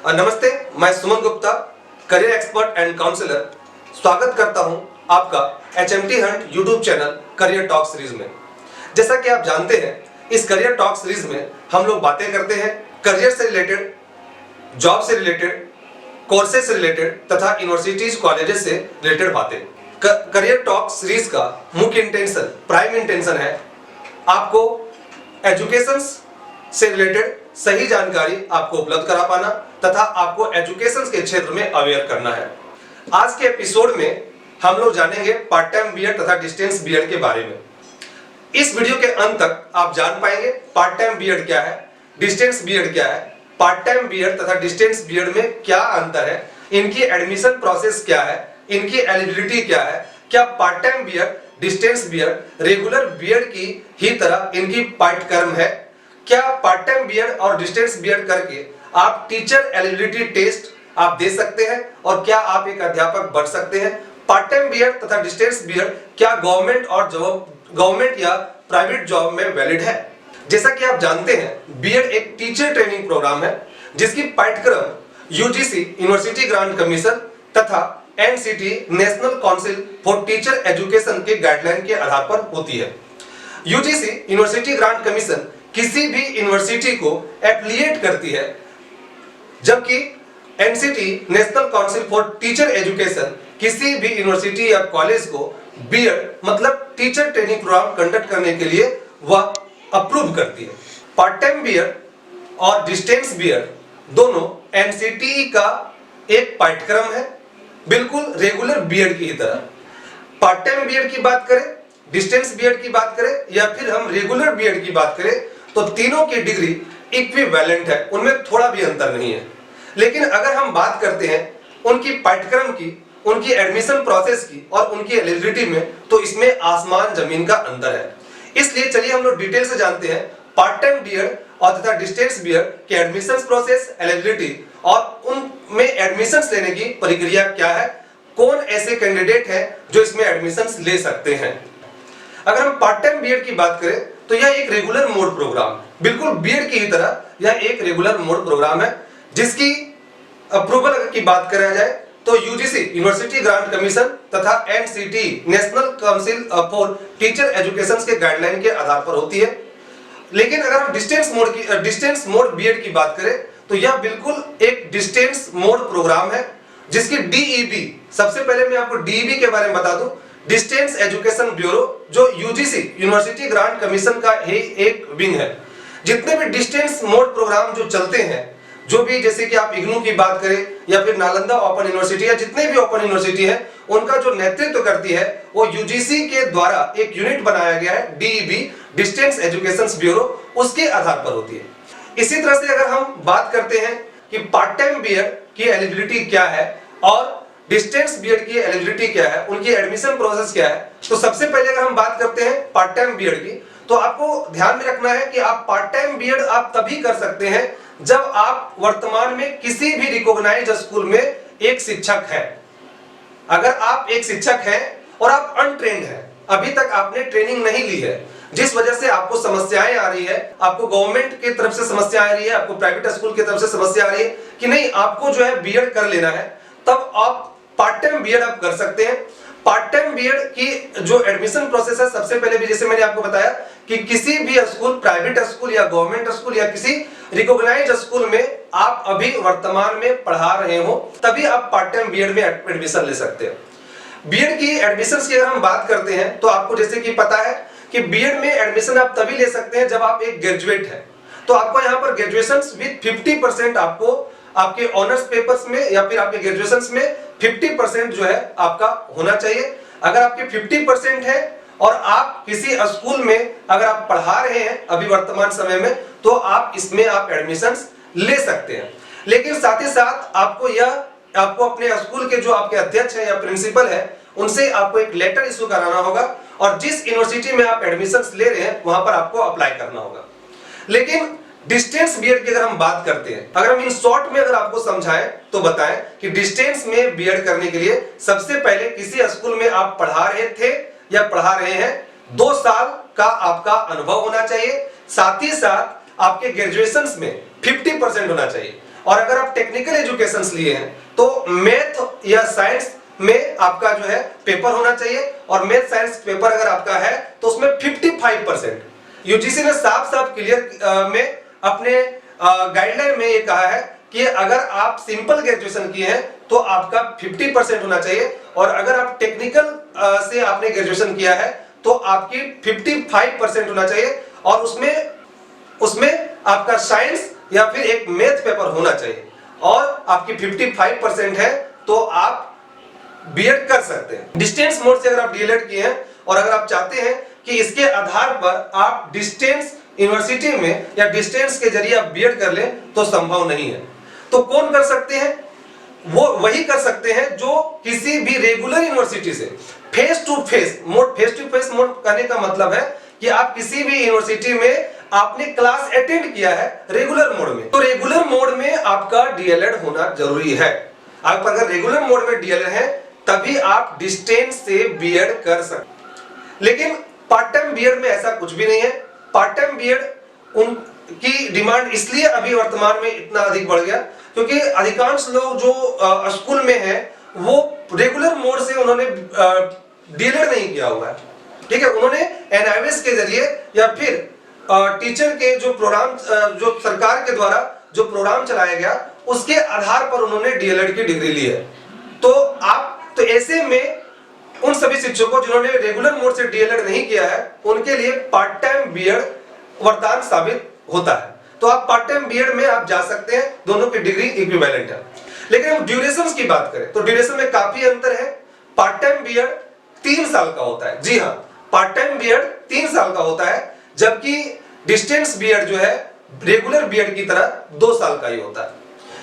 नमस्ते, मैं Suman Gupta, career expert and counsellor, स्वागत करता हूं आपका HMT Hunt YouTube channel career talk series में। जैसा कि आप जानते हैं, इस करियर टॉक सीरीज में हम लोग बातें करते हैं करियर से रिलेटेड, जॉब से रिलेटेड, कोर्सेज से रिलेटेड तथा यूनिवर्सिटीज कॉलेजेस से रिलेटेड बातें। करियर टॉक सीरीज का मुख्य इंटेंशन, प्राइम इंटेंशन है आपको एजुकेशन से रिलेटेड सही जानकारी आपको उपलब्ध करा पाना तथा आपको एजुकेशन के क्षेत्र में अवेयर करना है। आज के एपिसोड में हम लोग जानेंगे पार्ट टाइम बीएड तथा डिस्टेंस बीएड के बारे में। इस वीडियो के अंत तक आप जान पाएंगे पार्ट टाइम बीएड क्या है, डिस्टेंस बीएड क्या है, पार्ट टाइम बीएड तथा डिस्टेंस बीएड में क्या अंतर है, इनकी एडमिशन प्रोसेस क्या है, इनकी एलिजिबिलिटी क्या है, क्या part time B Ed, distance B Ed regular B Ed की ही तरह इनकी पाठ्यक्रम है, क्या पार्ट टाइम बीएड और डिस्टेंस बीएड करके आप टीचर एलिजिबिलिटी टेस्ट आप दे सकते हैं और क्या आप एक अध्यापक बन सकते हैं। पार्ट टाइम बीएड तथा डिस्टेंस बीएड क्या गवर्नमेंट या प्राइवेट जॉब में वैलिड है। जैसा कि आप जानते हैं, बीएड एक टीचर ट्रेनिंग प्रोग्राम है जिसकी पाठ्यक्रम यूजीसी यूनिवर्सिटी ग्रांट कमीशन तथा NCT national council for teacher education के गाइडलाइन के आधार पर होती है। यूजीसी यूनिवर्सिटी ग्रांट कमीशन किसी भी यूनिवर्सिटी को एफिलिएट करती है, जबकि NCT national council for teacher education किसी भी यूनिवर्सिटी या कॉलेज को बीएड मतलब टीचर ट्रेनिंग प्रोग्राम कंडक्ट करने के लिए वह अप्रूव करती है। पार्ट टाइम बीएड और डिस्टेंस बीएड दोनों एनसीटी का एक पाठ्यक्रम है, बिल्कुल रेगुलर बीएड की ही तरह। पार्ट टाइम बीएड की बात करें, डिस्टेंस बीएड की बात करें या फिर हम रेगुलर बीएड की बात करें तो तीनों की डिग्री इक्विवेलेंट है, उनमें थोड़ा भी अंतर नहीं है। लेकिन अगर हम बात करते हैं उनकी पाठ्यक्रम की, उनकी एडमिशन प्रोसेस की और उनकी एलिजिबिलिटी में, तो इसमें आसमान जमीन का अंतर है। इसलिए चलिए हम लोग डिटेल से जानते हैं पार्ट टाइम बीएड और तथा डिस्टेंस बीएड के एडमिशन प्रोसेस, एलिजिबिलिटी और उनमें एडमिशन लेने की प्रक्रिया क्या है, कौन ऐसे कैंडिडेट हैं जो इसमें एडमिशन ले सकते हैं। अगर हम पार्ट टाइम बीएड की बात करें तो यह एक रेगुलर मोड प्रोग्राम, बिल्कुल बीएड की ही तरह यह एक रेगुलर मोड प्रोग्राम है, जिसकी अप्रूवल की बात करा जाए तो यूजीसी यूनिवर्सिटी ग्रांट कमीशन तथा NCT national council for teacher education के गाइडलाइन के आधार पर होती है। लेकिन अगर हम डिस्टेंस मोड बीएड की बात करें तो यह बिल्कुल एक डिस्टेंस मोड प्रोग्राम है, जिसकी डीईबी, सबसे पहले मैं आपको डीईबी के बारे में बता दूं, डिस्टेंस एजुकेशन ब्यूरो, जो यूजीसी यूनिवर्सिटी ग्रांट कमीशन का ही एक विंग है। जितने भी डिस्टेंस मोड प्रोग्राम जो चलते हैं, जो भी जैसे कि आप इग्नू की बात करें या फिर नालंदा ओपन यूनिवर्सिटी या जितने भी ओपन यूनिवर्सिटी है, उनका जो नेतृत्व करती है वो यूजीसी के द्वारा एक यूनिट बनाया गया है, डीईबी डिस्टेंस एजुकेशन ब्यूरो, उसके आधार पर होती है। इसी तरह से अगर हम बात करते हैं कि पार्ट टाइम बीएड की एलिजिबिलिटी क्या है और डिस्टेंस बीएड की एलिजिबिलिटी क्या है, उनकी एडमिशन प्रोसेस क्या है, तो सबसे पहले अगर हम बात करते हैं पार्ट टाइम बीएड की, तो आपको ध्यान में रखना है कि आप पार्ट टाइम बीएड आप तभी कर सकते हैं जब आप वर्तमान में किसी भी रिकॉग्नाइज्ड स्कूल में एक शिक्षक हैं। अगर आप एक शिक्षक हैं और आप अनट्रेन्ड हैं, अभी तक आपने ट्रेनिंग नहीं ली है, जिस वजह से आपको समस्याएं आ रही है, आपको गवर्नमेंट की तरफ से समस्या आ रही है, आपको प्राइवेट स्कूल की तरफ से समस्या आ रही है कि नहीं आपको जो है बीएड कर लेना है, तब आप पार्ट टाइम बीएड आप कर सकते हैं। पार्ट टाइम बीएड की जो एडमिशन प्रोसेस है, सबसे पहले भी जैसे मैंने आपको बताया कि किसी भी स्कूल, प्राइवेट स्कूल या गवर्नमेंट स्कूल या किसी रिकॉग्नाइज्ड स्कूल में आप अभी वर्तमान में पढ़ा रहे हो, तभी आप पार्ट टाइम बीएड में एडमिशन ले सकते हैं। बीएड की एडमिशन की अगर हम बात करते हैं तो आपको जैसे कि पता है कि बीएड में एडमिशन आप तभी ले सकते हैं जब आप एक ग्रेजुएट हैं, तो आपको यहाँ पर ग्रेजुएशन विद 50% आपको आपके ऑनर्स पेपर्स में या फिर आपके ग्रेजुएशन में 50% जो है आपका होना चाहिए। अगर आपके 50% है और आप किसी स्कूल में अगर आप पढ़ा रहे हैं अभी वर्तमान समय में, तो आप इसमें आप एडमिशन ले सकते हैं। लेकिन साथ ही साथ आपको अपने स्कूल के जो आपके अध्यक्ष है या प्रिंसिपल है, उनसे आपको एक लेटर इशू कराना होगा और जिस यूनिवर्सिटी में आप एडमिशन ले रहे हैं वहां पर आपको अप्लाई करना होगा। लेकिन डिस्टेंस बीएड की अगर हम बात करते हैं, अगर हम इन शॉर्ट में अगर आपको समझाएं तो बताएं कि डिस्टेंस में बीएड करने के लिए सबसे पहले किसी स्कूल में आप पढ़ा रहे थे या पढ़ा रहे हैं, 2 साल का आपका अनुभव होना चाहिए, साथ ही साथ आपके ग्रेजुएशन में 50% होना चाहिए। और अगर आप टेक्निकल एजुकेशंस लिए हैं तो मैथ या साइंस में आपका जो है पेपर होना चाहिए, और मैथ साइंस पेपर अगर आपका है तो उसमें 55%। यूजीसी ने साफ साफ क्लियर में अपने गाइडलाइन में ये कहा है कि अगर आप सिंपल ग्रेजुएशन किए हैं तो आपका 50% होना चाहिए, और अगर आप टेक्निकल से आपने ग्रेजुएशन किया है तो आपकी 55% होना चाहिए, और उसमें आपका साइंस या फिर एक मैथ पेपर होना चाहिए, और आपकी 55% है तो आप बीएड कर सकते हैं। डिस्टेंस मोड से अगर आप डीएलएड किए हैं और अगर आप चाहते हैं कि इसके आधार पर आप डिस्टेंस यूनिवर्सिटी में या डिस्टेंस के जरिए आप बीएड कर लें तो संभव नहीं है। तो कौन कर सकते हैं? वो वही कर सकते हैं जो किसी भी रेगुलर यूनिवर्सिटी से फेस टू फेस मोड करने का मतलब है कि आप किसी भी यूनिवर्सिटी में आपने क्लास अटेंड किया है रेगुलर मोड में, तो रेगुलर मोड में आपका डीएलएड होना जरूरी है। आप अगर रेगुलर मोड में डीएलएड है तभी आप डिस्टेंस से बीएड कर सकते। लेकिन पार्ट टाइम बीएड में ऐसा कुछ भी नहीं है। पार्ट टाइम बीएड उनकी डिमांड इसलिए अभी वर्तमान में इतना अधिक बढ़ गया क्योंकि अधिकांश लोग जो स्कूल में हैं वो रेगुलर मोड से उन्होंने डीएलएड नहीं किया हुआ है, ठीक है। उन्होंने एनआईवीएस के जरिए या फिर टीचर के जो प्रोग्राम जो सरकार के द्वारा जो प्रोग्राम चलाया गया उसके आधार पर उन्होंने डीएलएड की डिग्री ली है। तो ऐसे में उन सभी शिक्षकों जिन्होंने रेगुलर मोड से डीएलएड नहीं किया है उनके लिए पार्ट टाइम बीएड वरदान साबित होता है। तो आप पार्ट टाइम बीएड में आप जा सकते हैं, दोनों की डिग्री इक्विवेलेंट है। लेकिन हम ड्यूरेशंस की बात करें तो ड्यूरेशन में काफी अंतर है। पार्ट टाइम बीएड 3 साल का होता है, जी हाँ, पार्ट टाइम बीएड 3 साल का होता है, जबकि डिस्टेंस बीएड जो है रेगुलर बीएड की तरह 2 साल का ही होता है।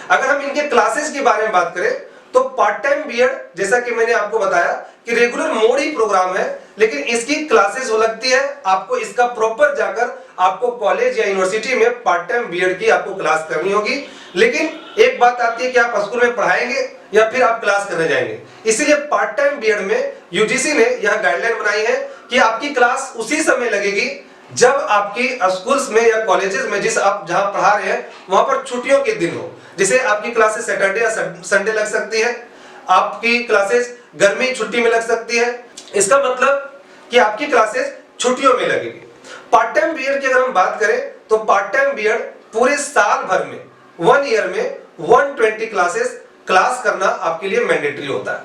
अगर हम इनके क्लासेस के बारे में बात करें तो पार्ट टाइम बीएड जैसा कि मैंने आपको बताया कि रेगुलर मोड ही प्रोग्राम है, लेकिन इसकी क्लासेस हो लगती है। आपको इसका प्रॉपर जाकर आपको कॉलेज या यूनिवर्सिटी में पार्ट टाइम बीएड की आपको क्लास करनी होगी। लेकिन एक बात आती है कि आप स्कूल में पढ़ाएंगे या फिर आप क्लास करने जाएंगे। इसीलिए पार्ट टाइम बीएड में यूजीसी ने यह गाइडलाइन बनाई है कि आपकी क्लास उसी समय लगेगी जब आपकी स्कूल्स में या कॉलेजेस में जिस आप जहां पढ़ा रहे हैं वहां पर छुट्टियों के दिन हो। जैसे आपकी क्लासेस सैटरडे या संडे लग सकती है, आपकी क्लासेस गर्मी छुट्टी में लग सकती है। इसका मतलब कि आपकी क्लासेस छुट्टियों में लगेगी। पार्ट टाइम बीएड की अगर हम बात करें तो पार्ट टाइम बीएड पूरे साल भर में 1 ईयर में 120 क्लास करना आपके लिए मैंडेटरी होता है।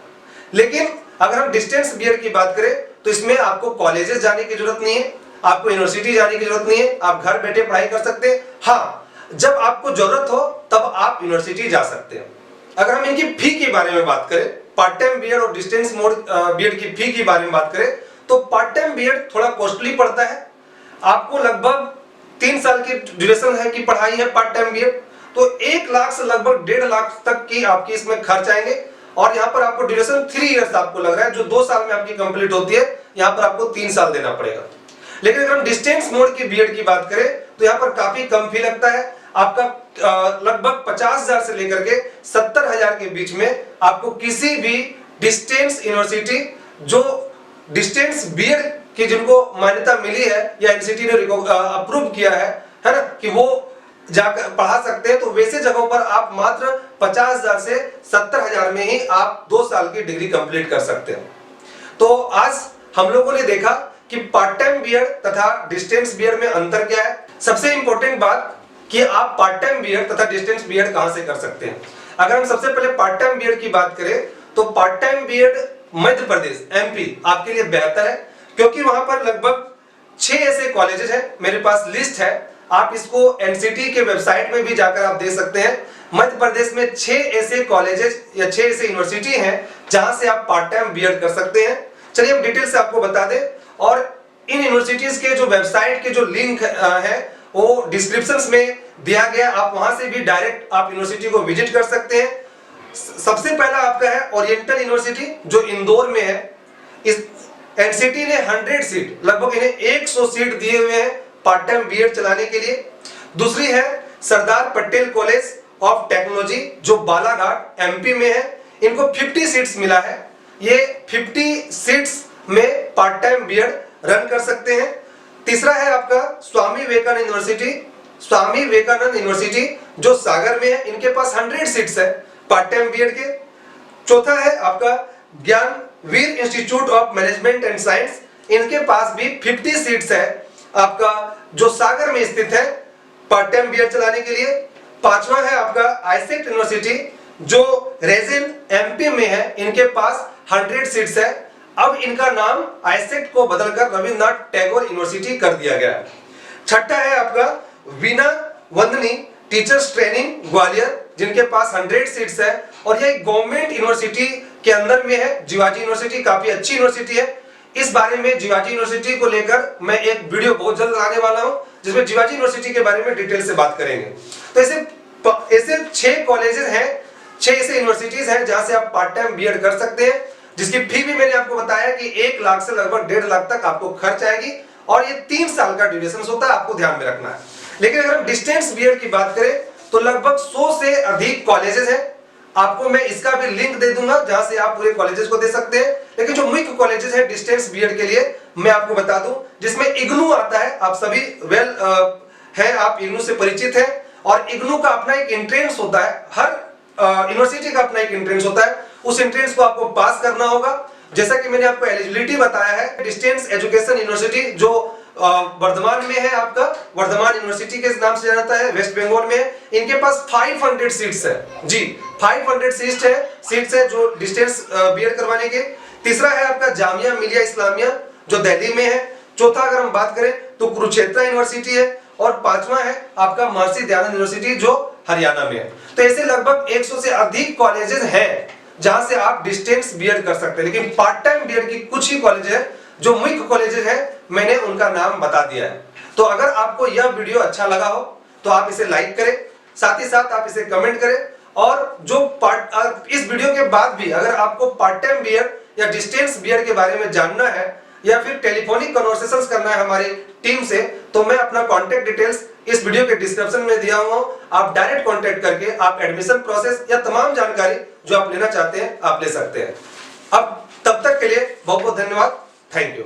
लेकिन अगर हम डिस्टेंस बीएड की बात करें तो इसमें आपको कॉलेजेस जाने की जरूरत नहीं है, आपको यूनिवर्सिटी जाने की जरूरत नहीं है, आप घर बैठे पढ़ाई कर सकते हैं। हाँ, जब आपको जरूरत हो तब आप यूनिवर्सिटी जा सकते हैं। अगर हम इनकी फी के बारे में बात करें, पार्ट टाइम बीएड और डिस्टेंस मोड बीएड की फी के बारे में बात करें तो पार्ट टाइम बीएड थोड़ा कॉस्टली पड़ता है। आपको लगभग 3 साल की ड्यूरेशन है कि पढ़ाई है पार्ट टाइम बीएड, तो 1 लाख से लगभग 1.5 लाख तक की आपकी इसमें खर्च आएंगे। और यहाँ पर आपको ड्यूरेशन 3 इयर्स आपको लग रहा है, जो 2 साल में आपकी कंप्लीट होती है, यहाँ पर आपको 3 साल देना पड़ेगा। लेकिन अगर हम डिस्टेंस मोड की बीएड की बात करें तो यहाँ पर काफी कम फी लगता है। आपका लगभग 50,000 से लेकर के 70,000 के बीच में आपको किसी भी डिस्टेंस यूनिवर्सिटी जो डिस्टेंस बीएड की जिनको मान्यता मिली है या एनसीटी ने अप्रूव किया है ना, कि वो जाकर पढ़ा सकते हैं, तो वैसे जगहों पर आप मात्र 50,000 से 70,000 में ही आप 2 साल की डिग्री कंप्लीट कर सकते हैं। तो आज हम लोगों ने देखा कि पार्ट टाइम बीएड तथा डिस्टेंस बीएड में अंतर क्या है। सबसे इंपॉर्टेंट बात कि आप पार्ट टाइम बीएड तथा डिस्टेंस बीएड कहां से कर सकते हैं। अगर हम सबसे पहले पार्ट टाइम बीएड की बात करें तो part time BEd Madhya Pradesh MP आपके लिए बेहतर है, क्योंकि वहां पर लगभग 6 ऐसे कॉलेजेस हैं। मेरे पास लिस्ट है, आप इसको एनसीटी के वेबसाइट में भी जाकर आप देख सकते हैं। मध्य प्रदेश में 6 ऐसे कॉलेजेस या 6 ऐसे यूनिवर्सिटी हैं जहां से आप पार्ट टाइम बीएड कर सकते हैं। चलिए हम डिटेल से आपको बता दें, और इन यूनिवर्सिटीज के जो वेबसाइट के जो लिंक है वो डिस्क्रिप्शंस में दिया गया, आप वहां से भी डायरेक्ट आप यूनिवर्सिटी को विजिट कर सकते हैं। सबसे पहला आपका है ओरिएंटल यूनिवर्सिटी जो इंदौर में है। इस एनसीटी ने 100 सीट, लगभग इन्हें 100 सीट दिए हुए हैं पार्ट टाइम बीएड चलाने के लिए। दूसरी है Sardar Patel college of technology जो बालाघाट एमपी में है, इनको 50 सीट्स मिला है। ये 50 सीट्स में पार्ट टाइम बीएड रन कर सकते हैं। तीसरा है आपका स्वामी विवेकानंद यूनिवर्सिटी जो सागर में है, इनके पास 100 सीट्स है पार्ट टाइम बीएड के। चौथा है आपका Gyanveer institute of management and science, इनके पास भी 50 सीट्स है आपका, जो सागर में स्थित है पार्ट टाइम बीएड चलाने के लिए। पांचवा है आपका आईसेक्ट यूनिवर्सिटी, जो रेजिन एमपी में है, इनके पास 100 सीट्स है। अब इनका नाम आईसेक्ट को बदलकर रविंद्रनाथ टैगोर यूनिवर्सिटी कर दिया गया है। छठा है आपका वीणा वंदनी टीचर्स ट्रेनिंग ग्वालियर, जिनके पास 100 सीट्स है और ये गवर्नमेंट यूनिवर्सिटी के अंदर में है। जीवाजी यूनिवर्सिटी काफी अच्छी यूनिवर्सिटी है। इस बारे में जीवाजी यूनिवर्सिटी को लेकर मैं एक वीडियो बहुत जल्द लाने वाला हूं, जिसमें जीवाजी यूनिवर्सिटी के बारे में डिटेल से बात करेंगे। तो ऐसे 6 कॉलेजेस हैं, 6 ऐसे यूनिवर्सिटीज हैं जहां से आप पार्ट टाइम बीएड कर सकते हैं, जिसकी फी भी मैंने आपको बताया कि 1 लाख से लगभग 1.5 लाख तक आपको खर्च आएगी और ये 3 साल का ड्यूरेशन होता है, आपको ध्यान में रखना है। लेकिन अगर हम डिस्टेंस बीएड की बात करें तो लगभग 100 से अधिक कॉलेजेस हैं। आपको मैं इसका भी लिंक दे दूंगा जहां से आप पूरे कॉलेजेस को दे सकते हैं। लेकिन जो मुख्य कॉलेजेस हैं डिस्टेंस बीएड के लिए मैं आपको बता दूं, जिसमें इग्नू आता है। आप सभी है, आप इग्नू से परिचित हैं और इग्नू का अपना एक एंट्रेंस होता है, हर यूनिवर्सिटी का अपना एक एंट्रेंस होता है। उस एंट्रेंस को आपको पास करना होगा। जैसा कि मैंने आपको एलिजिबिलिटी बताया है, डिस्टेंस एजुकेशन यूनिवर्सिटी जो वर्धमान में है, आपका वर्धमान यूनिवर्सिटी के नाम से जाता है, वेस्ट बंगाल में है, इनके पास 500 सीट्स है जी, 500 सीट्स है जो डिस्टेंस बीएड करवाने के। तीसरा है आपका जामिया मिलिया इस्लामिया, जो दिल्ली में है। चौथा अगर हम बात करें तो कुरुक्षेत्र यूनिवर्सिटी है और पांचवा है आपका महर्षि दयानंद यूनिवर्सिटी, जो हरियाणा में है। तो ऐसे लगभग 100 से अधिक कॉलेजेस हैं जहां से आप डिस्टेंस बीएड कर सकते हैं। लेकिन पार्ट टाइम बीएड की कुछ ही कॉलेज है, जो मुख्य कॉलेजेस हैं, मैंने उनका नाम बता दिया है। तो अगर आपको यह वीडियो अच्छा लगा हो तो आप इसे लाइक करें, साथ ही साथ आप इसे कमेंट करें। और जो इस वीडियो के बाद भी अगर आपको पार्ट टाइम बीएड या डिस्टेंस बीएड के बारे में जानना है या फिर टेलीफोनिक कन्वर्सेशंस करना है हमारी टीम से, तो मैं अपना कॉन्टेक्ट डिटेल्स इस वीडियो के डिस्क्रिप्शन में दिया हुआ हूं। आप डायरेक्ट कॉन्टेक्ट करके आप एडमिशन प्रोसेस या तमाम जानकारी जो आप लेना चाहते हैं आप ले सकते हैं। अब तब तक के लिए बहुत बहुत धन्यवाद। Thank you.